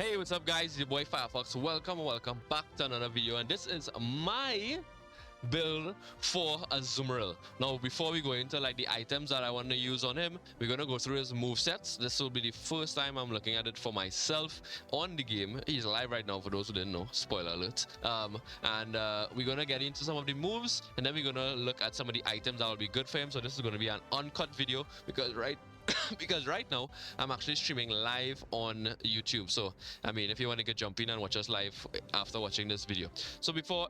Hey, what's up guys? It's your boy Firefox. Welcome back to another video, and this is my build for Azumarill. Now before we go into like the items that I want to use on him, we're gonna go through his movesets. This will be the first time I'm looking at it for myself on the game. He's live right now for those who didn't know, spoiler alert. We're gonna get into some of the moves, and then we're gonna look at some of the items that will be good for him. So this is gonna be an uncut video because right now I'm actually streaming live on YouTube. So I mean, if you want to get jump in and watch us live after watching this video. So before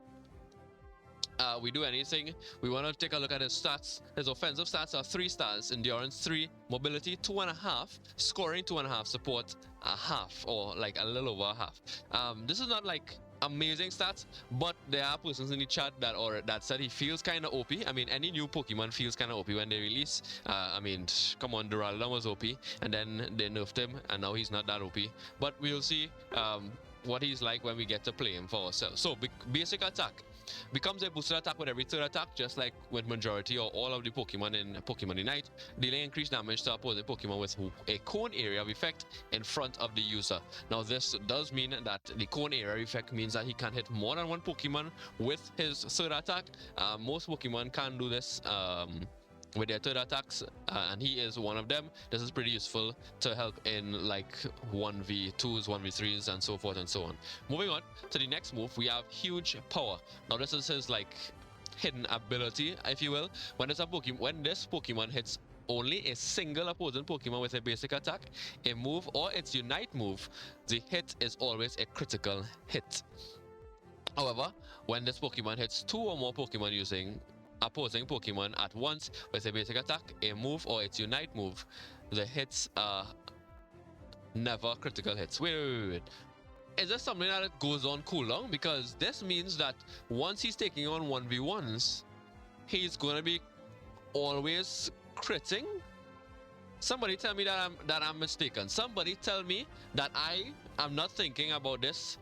we do anything, we want to take a look at his stats. His offensive stats are 3 stars, endurance 3, mobility 2.5, scoring 2.5, support a half, or like a little over a half. This is not like amazing stats, but there are persons in the chat that said he feels kind of OP. I mean, any new Pokemon feels kind of OP when they release. I mean, come on, Duraludon was OP, and then they nerfed him, and now he's not that OP. But we'll see what he's like when we get to play him for ourselves. So, basic attack becomes a boosted attack with every third attack, just like with majority or all of the Pokemon in Pokémon UNITE, dealing increased damage to opposing Pokemon with a cone area of effect in front of the user. Now this does mean that the cone area effect means that he can hit more than one Pokemon with his third attack. Most Pokemon can do this with their third attacks, and he is one of them. This is pretty useful to help in like 1v2s, 1v3s, and so forth and so on. Moving on to the next move, we have huge power. Now this is his like hidden ability, if you will. When this Pokemon hits only a single opposing Pokemon with a basic attack, a move, or its unite move, the hit is always a critical hit. However, when this Pokemon hits 2 or more Pokemon using opposing Pokemon at once with a basic attack, a move, or its unite move, the hits are never critical hits. Wait. Is this something that goes on cooldown? Because this means that once he's taking on 1v1s, he's gonna be always critting. Somebody tell me that I'm mistaken. Somebody tell me that I am not thinking about this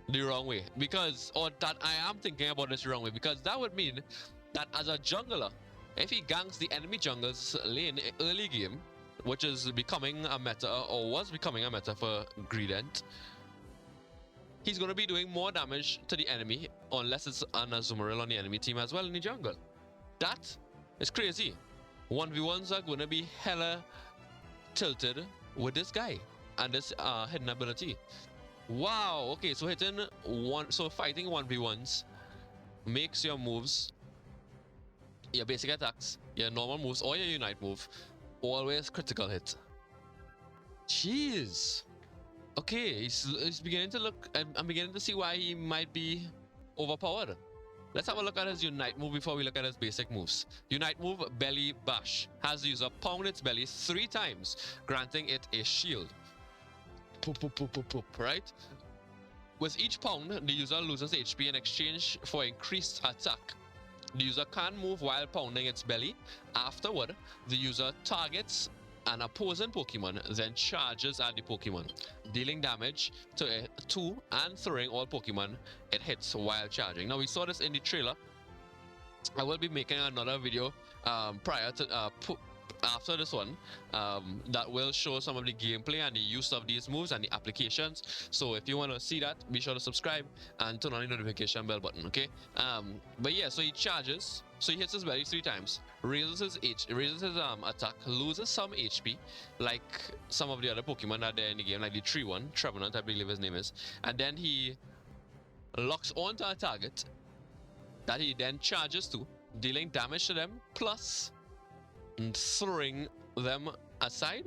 the wrong way, or that I am thinking about this the wrong way, because that would mean that as a jungler, if he ganks the enemy jungler's lane early game, which is becoming a meta, or was becoming a meta for Greedent, he's going to be doing more damage to the enemy, unless it's an Azumarill on the enemy team as well in the jungle. That is crazy. 1v1s are going to be hella tilted with this guy and this hidden ability. Wow, okay, so fighting 1v1s makes your moves, your basic attacks, your normal moves, or your unite move always critical hit. Jeez. Okay, he's beginning to look. I'm beginning to see why he might be overpowered. Let's have a look at his unite move before we look at his basic moves. Unite move, belly bash, has the user pound its belly 3 times, granting it a shield. Right? With each pound, the user loses HP in exchange for increased attack. The user can move while pounding its belly. Afterward, the user targets an opposing Pokemon, then charges at the Pokemon, dealing damage to and throwing all Pokemon it hits while charging. Now we saw this in the trailer. I will be making another video prior to after this one that will show some of the gameplay and the use of these moves and the applications. So if you want to see that, be sure to subscribe and turn on the notification bell button, okay? But yeah, so he charges, so he hits his belly 3 times, raises his attack, loses some HP like some of the other Pokemon that are in the game, like the tree one, Trevenant, I believe his name is, and then he locks onto a target that he then charges to, dealing damage to them, plus throwing them aside,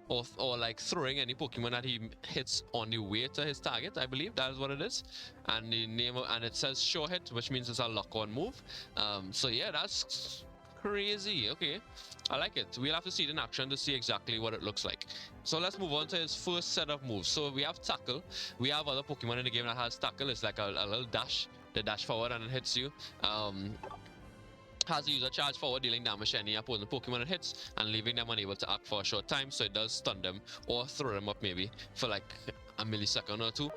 or like throwing any Pokemon that he hits on the way to his target. I believe that is what it is, and it says sure hit, which means it's a lock-on move. So yeah, that's crazy. Okay, I like it. We'll have to see it in action to see exactly what it looks like. So let's move on to his first set of moves. So we have tackle. We have other Pokemon in the game that has tackle. It's like a little dash. They dash forward and it hits you. Has the user charge forward, dealing damage to any opposing Pokemon it hits and leaving them unable to act for a short time, so it does stun them or throw them up maybe for like a millisecond or 2.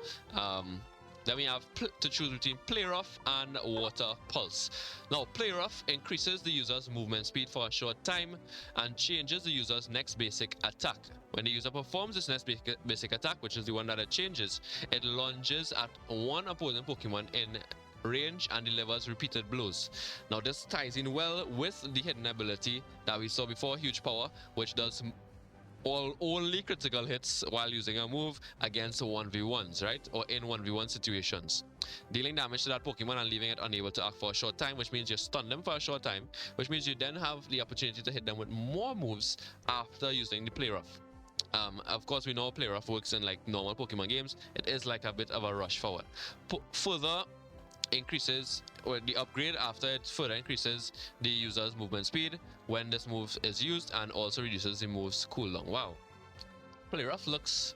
Then we have to choose between Play Rough and Water Pulse. Now, Play Rough increases the user's movement speed for a short time and changes the user's next basic attack. When the user performs this next basic attack, which is the one that it changes, it lunges at one opposing Pokemon in range and delivers repeated blows. Now, this ties in well with the hidden ability that we saw before, Huge Power, which does only critical hits while using a move against 1v1s, right? Or in 1v1 situations. Dealing damage to that Pokemon and leaving it unable to act for a short time, which means you stun them for a short time, which means you then have the opportunity to hit them with more moves after using the Play Rough. Of course, we know Play Rough works in like normal Pokemon games. It is like a bit of a rush forward. Further increases, or the upgrade after it further increases the user's movement speed when this move is used, and also reduces the move's cooldown. Wow. Play Rough looks,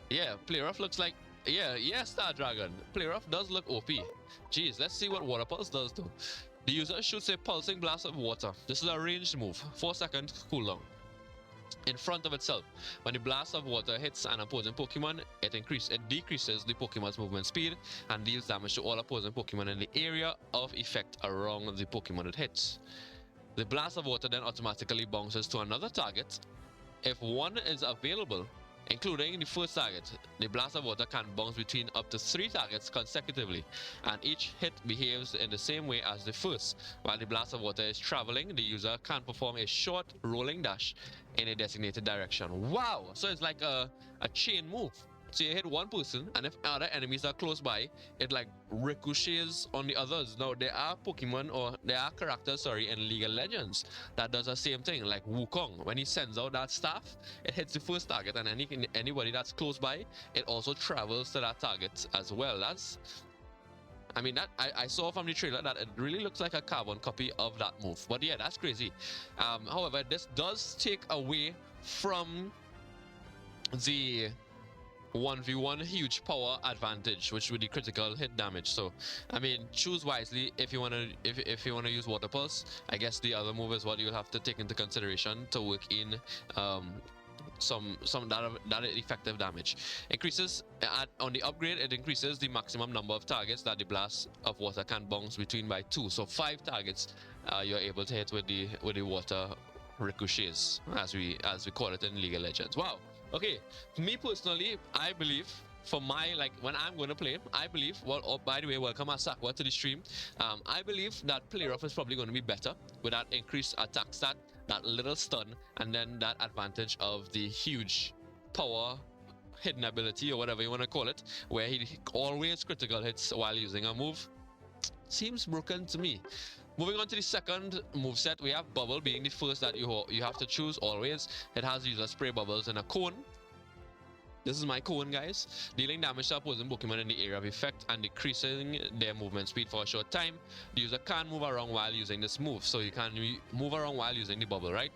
yeah, Play Rough looks like, yeah, Star Dragon. Play Rough does look OP. Jeez, let's see what Water Pulse does though. The user shoots a pulsing blast of water. This is a ranged move, 4-second cooldown. In front of itself. When the blast of water hits an opposing Pokemon, it decreases the Pokemon's movement speed and deals damage to all opposing Pokemon in the area of effect around the Pokemon it hits. The blast of water then automatically bounces to another target. If one is available, including the first target, the blast of water can bounce between up to 3 targets consecutively, and each hit behaves in the same way as the first. While the blast of water is traveling, the user can perform a short rolling dash in a designated direction. Wow! So it's like a chain move. So you hit one person, and if other enemies are close by, it like ricochets on the others. Now there are Pokemon, or there are characters, in League of Legends that does the same thing. Like Wukong, when he sends out that staff, it hits the first target, and anybody that's close by, it also travels to that target as well. That's, I mean, that I saw from the trailer that it really looks like a carbon copy of that move. But yeah, that's crazy. However, this does take away from the 1v1 huge power advantage, which would be critical hit damage. So I mean, choose wisely if you want to use Water Pulse. I guess the other move is what you'll have to take into consideration to work in some that effective damage. Increases on the upgrade, it increases the maximum number of targets that the blast of water can bounce between by 2. So 5 targets you're able to hit with the water ricochets, as we call it in League of Legends. Wow. Okay, me personally, I believe, for my, like, when I'm going to play, I believe, well, oh, by the way, welcome Asakwa to the stream. I believe that Play Rough is probably going to be better with that increased attack stat, that little stun, and then that advantage of the huge power hidden ability, or whatever you want to call it, where he always critical hits while using a move. Seems broken to me. Moving on to the second moveset, we have Bubble being the first that you have to choose always. It has user spray bubbles in a cone. This is my cone, guys. Dealing damage to opposing Pokemon in the area of effect and decreasing their movement speed for a short time. The user can move around while using this move. So you can move around while using the bubble, right?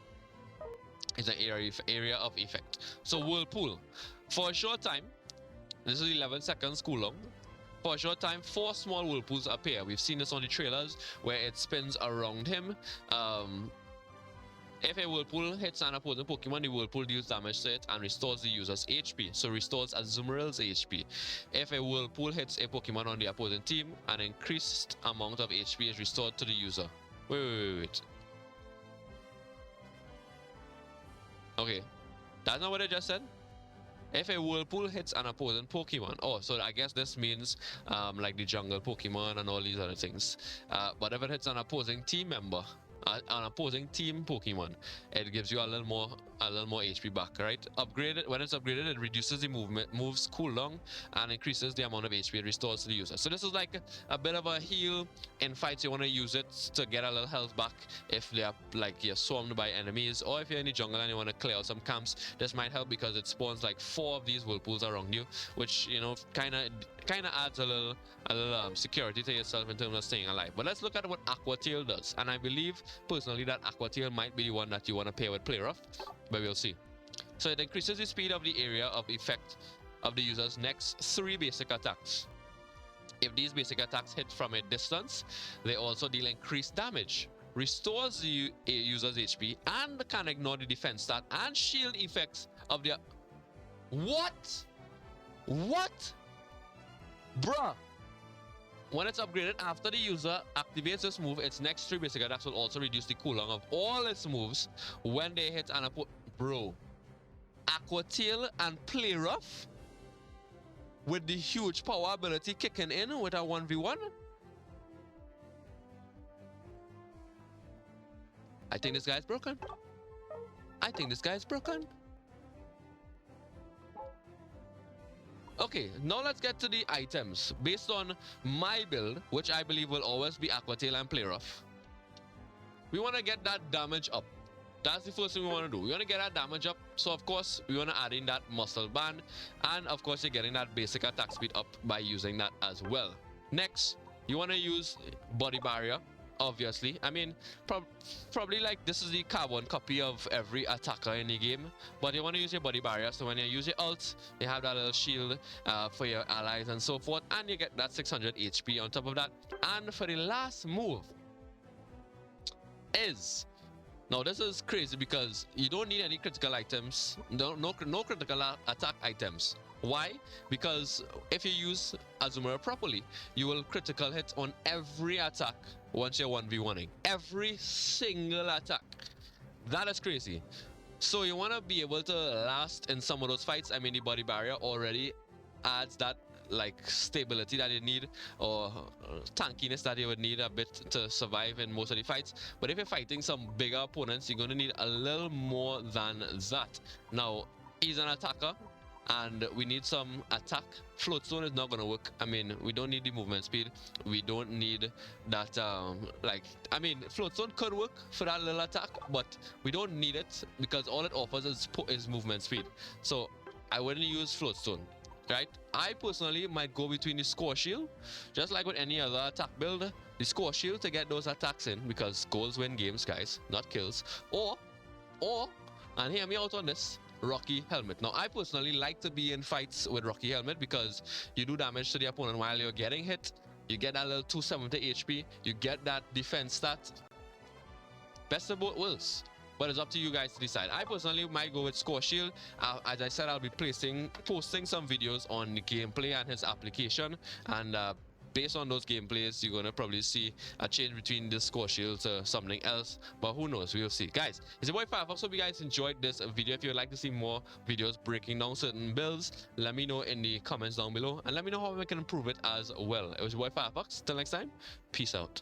It's an area of effect. So Whirlpool. For a short time, this is 11 seconds cooldown. For a short time, 4 small whirlpools appear. We've seen this on the trailers where it spins around him. If a whirlpool hits an opposing Pokemon, the whirlpool deals damage to it and restores the user's HP. So restores Azumarill's HP. If a whirlpool hits a Pokemon on the opposing team, an increased amount of HP is restored to the user. Wait. Okay, that's not what I just said. If a whirlpool hits an opposing Pokemon, oh, so I guess this means like the jungle Pokemon and all these other things. But if it hits an opposing team member, an opposing team Pokemon, it gives you a little more HP back, right? Upgraded, when it's upgraded, it reduces the move's cooldown and increases the amount of HP it restores to the user. So this is like a bit of a heal in fights. You want to use it to get a little health back if they are like you're swarmed by enemies, or if you're in the jungle and you want to clear out some camps. This might help because it spawns like 4 of these whirlpools around you, which, you know, kind of adds a little security to yourself in terms of staying alive. But let's look at what Aqua Tail does, and I believe personally that Aqua Tail might be the one that you want to pair with Play Rough, but we'll see. So it increases the speed of the area of effect of the user's next 3 basic attacks. If these basic attacks hit from a distance, they also deal increased damage, restores the user's HP, and can ignore the defense stat and shield effects of the... What? Bruh, When it's upgraded, after the user activates this move, its next 3 basic attacks will also reduce the cooldown of all its moves when they hit an opponent. Bro, Aqua Tail and Play Rough with the huge power ability kicking in with a 1v1. I think this guy's broken. I think this guy's broken. Okay, now let's get to the items. Based on my build, which I believe will always be Aqua Tail and Play Rough, we want to get that damage up. That's the first thing we want to do. We want to get that damage up. So, of course, we want to add in that muscle band. And, of course, you're getting that basic attack speed up by using that as well. Next, you want to use body barrier. Obviously, I mean, probably like this is the carbon copy of every attacker in the game, but you want to use your body barrier, so when you use your ult, you have that little shield for your allies and so forth, and you get that 600 HP on top of that. And for the last move is, now this is crazy because you don't need any critical items, no critical attack items. Why? Because if you use Azumarill properly, you will critical hit on every attack once you're 1v1ing. Every single attack. That is crazy. So you want to be able to last in some of those fights. I mean, the body barrier already adds that like stability that you need, or tankiness that you would need a bit to survive in most of the fights. But if you're fighting some bigger opponents, you're going to need a little more than that. Now, he's an attacker, and we need some attack. Float stone is not going to work. I mean, we don't need the movement speed. We don't need that, I mean, float stone could work for that little attack, but we don't need it because all it offers is movement speed. So I wouldn't use float stone, right? I personally might go between the score shield, just like with any other attack build, the score shield to get those attacks in, because goals win games, guys, not kills. Or, and hear me out on this, Rocky Helmet. Now, I personally like to be in fights with Rocky Helmet because you do damage to the opponent while you're getting hit. You get that little 270 HP. You get that defense stat. Best of both worlds. But it's up to you guys to decide. I personally might go with Score Shield. As I said, I'll be posting some videos on the gameplay and his application. And based on those gameplays, you're going to probably see a change between the Score Shield to something else. But who knows? We'll see. Guys, it's your boy Firefox. Hope you guys enjoyed this video. If you'd like to see more videos breaking down certain builds, let me know in the comments down below. And let me know how we can improve it as well. It was your boy Firefox. Till next time, peace out.